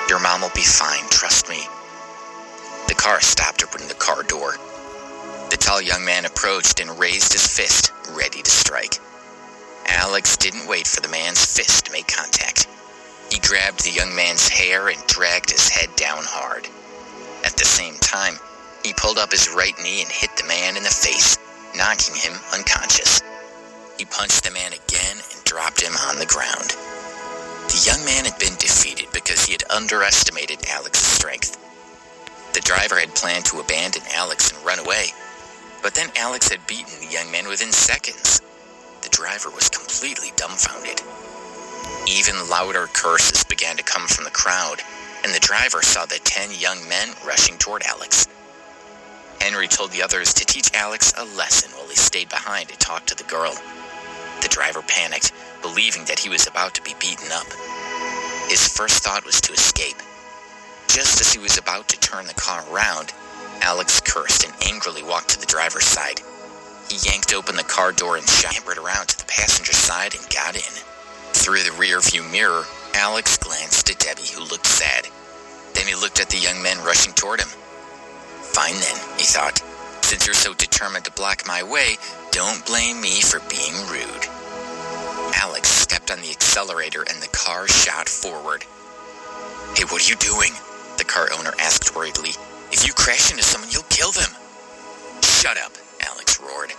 Your mom will be fine, trust me. The car stopped opening the car door. The tall young man approached and raised his fist, ready to strike. Alex didn't wait for the man's fist to make contact. He grabbed the young man's hair and dragged his head down hard. At the same time, he pulled up his right knee and hit the man in the face, knocking him unconscious. He punched the man again and dropped him on the ground. The young man had been defeated because he had underestimated Alex's strength. The driver had planned to abandon Alex and run away, but then Alex had beaten the young man within seconds. The driver was completely dumbfounded. Even louder curses began to come from the crowd, and the driver saw the 10 young men rushing toward Alex. Henry told the others to teach Alex a lesson while he stayed behind to talk to the girl. The driver panicked, believing that he was about to be beaten up. His first thought was to escape. Just as he was about to turn the car around, Alex cursed and angrily walked to the driver's side. He yanked open the car door and scampered around to the passenger side and got in. Through the rear-view mirror, Alex glanced at Debbie, who looked sad. Then he looked at the young men rushing toward him. Fine then, he thought. Since you're so determined to block my way, don't blame me for being rude. Alex stepped on the accelerator and the car shot forward. Hey, what are you doing? The car owner asked worriedly. If you crash into someone, you'll kill them. Shut up, Alex roared.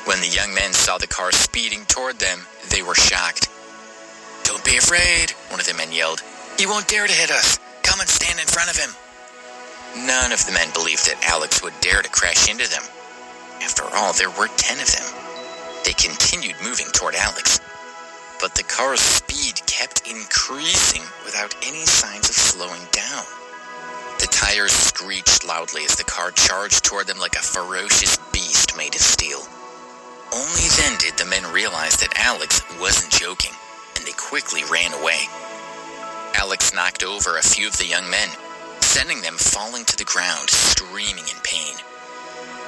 When the young men saw the car speeding toward them, they were shocked. Don't be afraid, one of the men yelled. He won't dare to hit us. Come and stand in front of him. None of the men believed that Alex would dare to crash into them. After all, there were 10 of them. They continued moving toward Alex, but the car's speed kept increasing without any signs of slowing down. The tires screeched loudly as the car charged toward them like a ferocious beast made of steel. Only then did the men realize that Alex wasn't joking, and they quickly ran away. Alex knocked over a few of the young men, sending them falling to the ground, screaming in pain.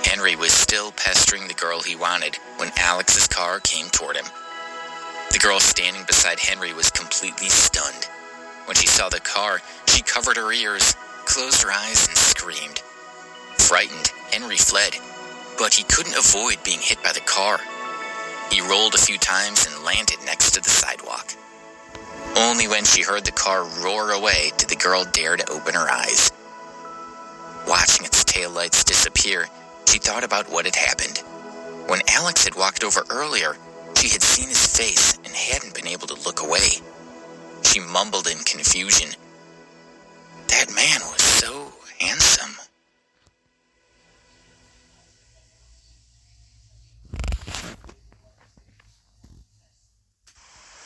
Henry was still pestering the girl he wanted when Alex's car came toward him. The girl standing beside Henry was completely stunned. When she saw the car, she covered her ears, closed her eyes, and screamed. Frightened, Henry fled, but he couldn't avoid being hit by the car. He rolled a few times and landed next to the sidewalk. Only when she heard the car roar away did the girl dare to open her eyes. Watching its taillights disappear, she thought about what had happened. When Alex had walked over earlier, she had seen his face and hadn't been able to look away. She mumbled in confusion. That man was so handsome.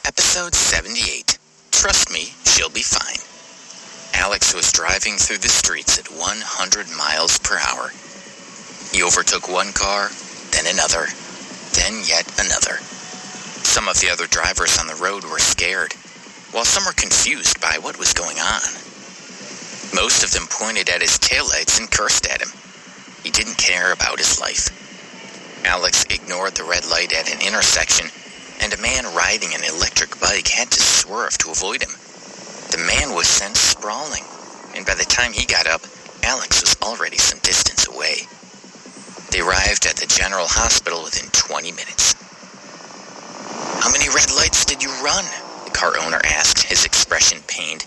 Episode 78. Trust me, she'll be fine. Alex was driving through the streets at 100 miles per hour. He overtook one car, then another, then yet another. Some of the other drivers on the road were scared, while some were confused by what was going on. Most of them pointed at his taillights and cursed at him. He didn't care about his life. Alex ignored the red light at an intersection, and a man riding an electric bike had to swerve to avoid him. The man was sent sprawling, and by the time he got up, Alex was already some distance away. They arrived at the General Hospital within 20 minutes. How many red lights did you run? The car owner asked, his expression pained.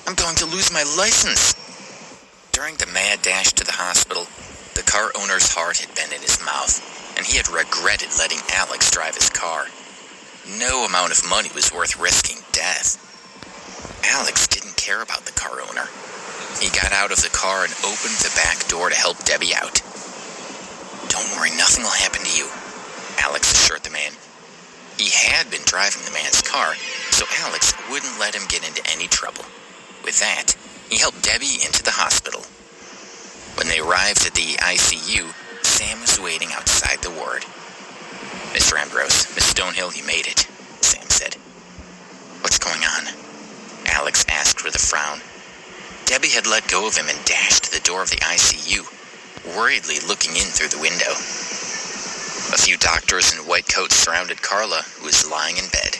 I'm going to lose my license. During the mad dash to the hospital, the car owner's heart had been in his mouth, and he had regretted letting Alex drive his car. No amount of money was worth risking death. Alex didn't care about the car owner. He got out of the car and opened the back door to help Debbie out. Don't worry, nothing will happen to you, Alex assured the man. He had been driving the man's car, so Alex wouldn't let him get into any trouble. With that, he helped Debbie into the hospital. When they arrived at the ICU, Sam was waiting outside the ward. Mr. Ambrose, Miss Stonehill, you made it, Sam said. What's going on? Alex asked with a frown. Debbie had let go of him and dashed to the door of the ICU, worriedly looking in through the window. A few doctors in white coats surrounded Carla, who was lying in bed.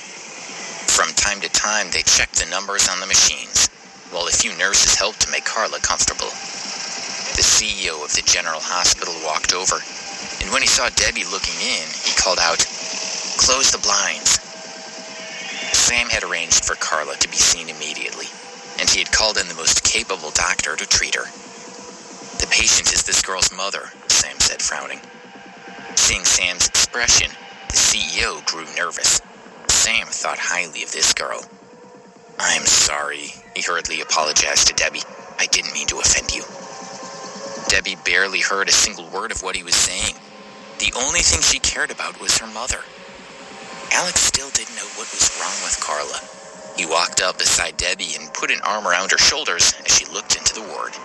From time to time, they checked the numbers on the machines. while a few nurses helped to make Carla comfortable. The CEO of the General Hospital walked over, and when he saw Debbie looking in, he called out, "Close the blinds." Sam had arranged for Carla to be seen immediately, and he had called in the most capable doctor to treat her. "The patient is this girl's mother," Sam said, frowning. Seeing Sam's expression, the CEO grew nervous. Sam thought highly of this girl. "I'm sorry," he hurriedly apologized to Debbie. "I didn't mean to offend you." Debbie barely heard a single word of what he was saying. The only thing she cared about was her mother. Alex still didn't know what was wrong with Carla. He walked up beside Debbie and put an arm around her shoulders as she looked into the ward.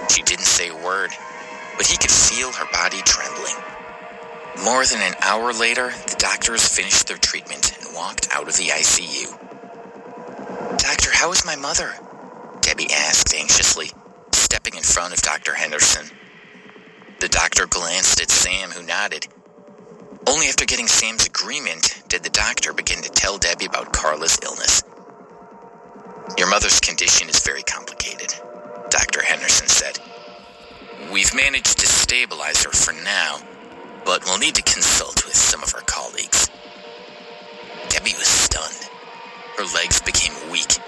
She didn't say a word, but he could feel her body trembling. More than an hour later, the doctors finished their treatment and walked out of the ICU. "Doctor, how is my mother?" Debbie asked anxiously, stepping in front of Dr. Henderson. The doctor glanced at Sam, who nodded. Only after getting Sam's agreement did the doctor begin to tell Debbie about Carla's illness. "Your mother's condition is very complicated," Dr. Henderson said. "We've managed to stabilize her for now, but we'll need to consult with some of our colleagues." Debbie was stunned. Her legs became weak,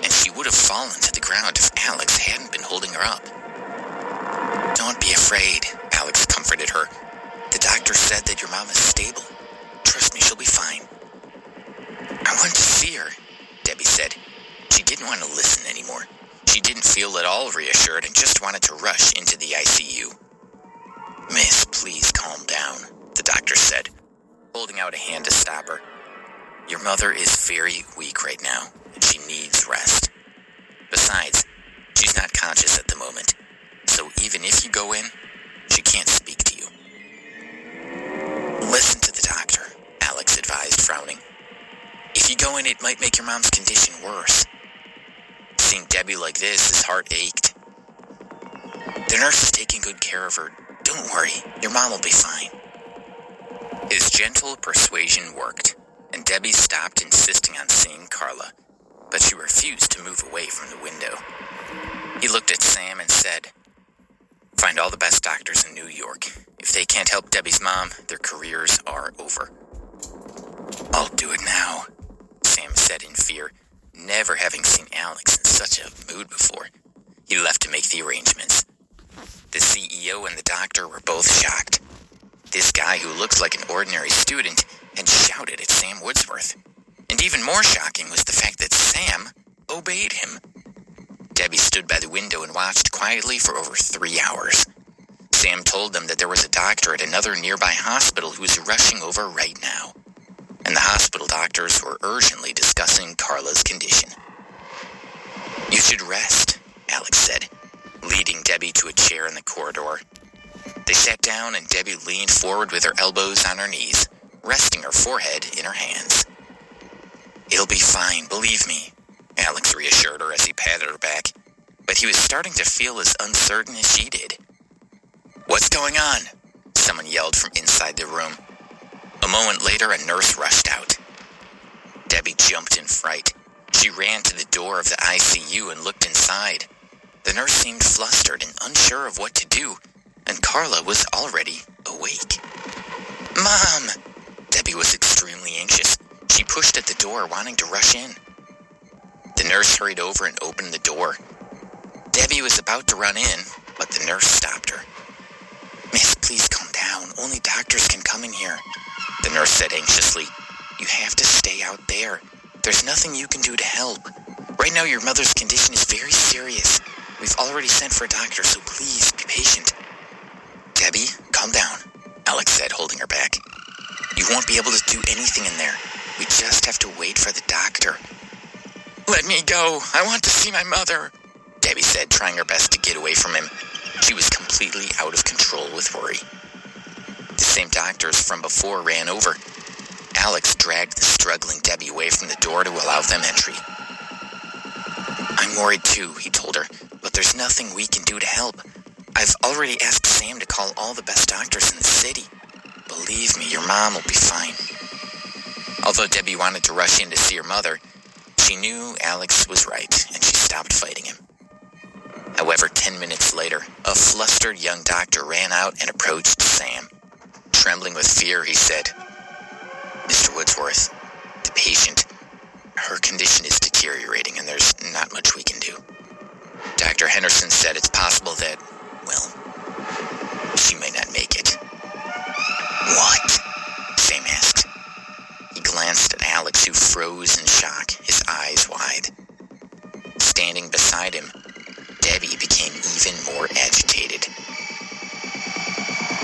and she would have fallen to the ground if Alex hadn't been holding her up. "Don't be afraid," Alex comforted her. "The doctor said that your mom is stable. Trust me, she'll be fine." "I want to see her," Debbie said. She didn't want to listen anymore. She didn't feel at all reassured and just wanted to rush into the ICU. "Miss, please calm down," the doctor said, holding out a hand to stop her. "Your mother is very weak right now, and she needs rest. Besides, she's not conscious at the moment, so even if you go in, she can't speak to you." "Listen to the doctor," Alex advised, frowning. "If you go in, it might make your mom's condition worse." Seeing Debbie like this, his heart ached. "The nurse is taking good care of her. Don't worry, your mom will be fine." His gentle persuasion worked, and Debbie stopped insisting on seeing Carla, but she refused to move away from the window. He looked at Sam and said, "Find all the best doctors in New York. If they can't help Debbie's mom, their careers are over." "I'll do it now," Sam said in fear, never having seen Alex in such a mood before. He left to make the arrangements. The CEO and the doctor were both shocked. This guy who looked like an ordinary student had shouted at Sam Woodsworth. And even more shocking was the fact that Sam obeyed him. Debbie stood by the window and watched quietly for over 3 hours. Sam told them that there was a doctor at another nearby hospital who was rushing over right now, and the hospital doctors were urgently discussing Carla's condition. "You should rest," Alex said, leading Debbie to a chair in the corridor. They sat down and Debbie leaned forward with her elbows on her knees, resting her forehead in her hands. "It'll be fine, believe me," Alex reassured her as he patted her back, but he was starting to feel as uncertain as she did. "What's going on?" someone yelled from inside the room. A moment later, a nurse rushed out. Debbie jumped in fright. She ran to the door of the ICU and looked inside. The nurse seemed flustered and unsure of what to do, and Carla was already awake. "Mom!" Debbie was extremely anxious. She pushed at the door, wanting to rush in. The nurse hurried over and opened the door. Debbie was about to run in, but the nurse stopped her. "Miss, please calm down. Only doctors can come in here," the nurse said anxiously. "You have to stay out there. There's nothing you can do to help. Right now, your mother's condition is very serious. We've already sent for a doctor, so please be patient." "Debbie, calm down," Alex said, holding her back. "You won't be able to do anything in there. We just have to wait for the doctor." "Let me go. I want to see my mother," Debbie said, trying her best to get away from him. She was completely out of control with worry. The same doctors from before ran over. Alex dragged the struggling Debbie away from the door to allow them entry. "I'm worried too," he told her, "but there's nothing we can do to help. I've already asked Sam to call all the best doctors in the city. Believe me, your mom will be fine." Although Debbie wanted to rush in to see her mother, She knew Alex was right, and she stopped fighting him. However, 10 minutes later, a flustered young doctor ran out and approached Sam. Trembling with fear, he said, "Mr. Woodsworth, the patient, her condition is deteriorating and there's not much we can do." Dr. Henderson said it's possible that, well, she may not make it. "What?" Sam asked. He glanced at Alex, who froze in shock, his eyes wide. Standing beside him, Debbie became even more agitated.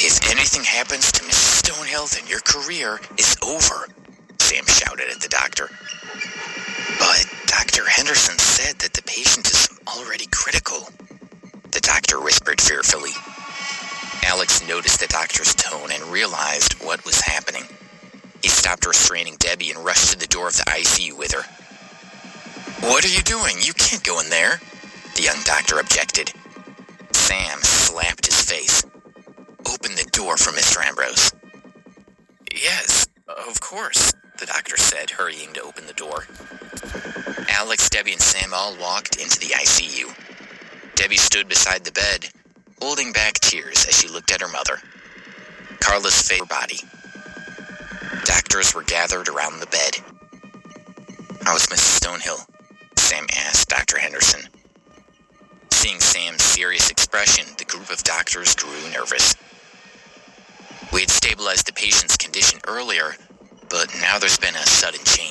"If anything happens to Mrs. Stonehill, then your career is over," Sam shouted at the doctor. "But Dr. Henderson said that the patient is already critical," the doctor whispered fearfully. Alex noticed the doctor's tone and realized what was happening. He stopped restraining Debbie and rushed to the door of the ICU with her. "What are you doing? You can't go in there," the young doctor objected. Sam slapped his face. "Open the door for Mr. Ambrose." "Yes, of course," the doctor said, hurrying to open the door. Alex, Debbie, and Sam all walked into the ICU. Debbie stood beside the bed, holding back tears as she looked at her mother. Carla's face, her body. Doctors were gathered around the bed. "How's Mrs. Stonehill?" Sam asked Dr. Henderson. Seeing Sam's serious expression, the group of doctors grew nervous. "We had stabilized the patient's condition earlier, but now there's been a sudden change.